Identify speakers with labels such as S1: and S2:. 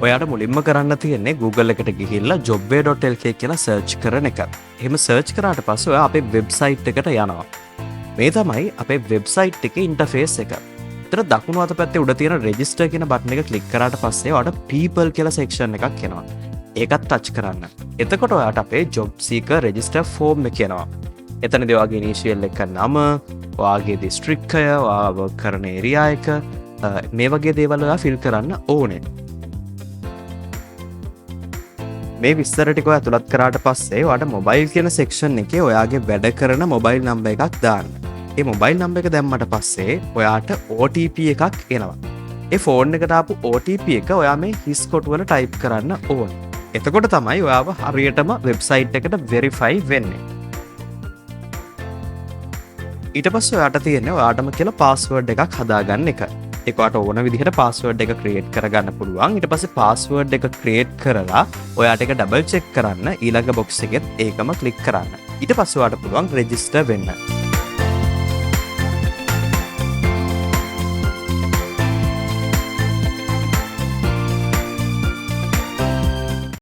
S1: ඔයාට මුලින්ම කරන්න තියෙන්නේ Google එකට ගිහිල්ලා jobway.lk කියලා සර්ච් කරන එක. එහෙම සර්ච් කරාට පස්සේ ඔයා අපේ වෙබ්සයිට් එකට යනවා. මේ තමයි අපේ වෙබ්සයිට් එකේ ඉන්ටර්ෆේස් එක. ඒතර දකුණු අත පැත්තේ උඩ තියෙන register කියන බටන් එක ක්ලික් කරාට පස්සේ ඔයාට people කියලා section එකක් එනවා. ඒකත් ටච් කරන්න. එතකොට ඔයාට අපේ job seeker register form එක එනවා. එතනදී ඔයාගේ initial එක නම, ඔයාගේ district එක, ඔයා work කරන area එක, මේ වගේ දේවල් ඔයා fill කරන්න ඕනේ. මේ විස්තර ටික ඔයා ඇතුළත් කරාට පස්සේ ඔයාට mobile කියන section එකේ ඔයාගේ වැඩ කරන mobile number එකක් දාන්න. ඒ mobile number එක දැම්මට පස්සේ ඔයාට OTP එකක් එනවා. ඒ phone එකට ආපු OTP එක ඔයා මේ හිස් කොටුවල type කරන්න ඕනේ. එතකොට තමයි ඔයාව හරියටම website එකට verify වෙන්නේ. ඊට පස්සේ ඔයාට තියෙන්නේ ඔයාටම කියලා password එකක් හදාගන්න එක. ඒක ඔයාට ඕන විදිහට password එක create කරගන්න පුළුවන්. ඊට පස්සේ password එක create කරලා ඔයාට ඒක double check කරන්න ඊළඟ box එකෙත් ඒකම click කරන්න. ඊට පස්සේ ඔයාට පුළුවන් register වෙන්න.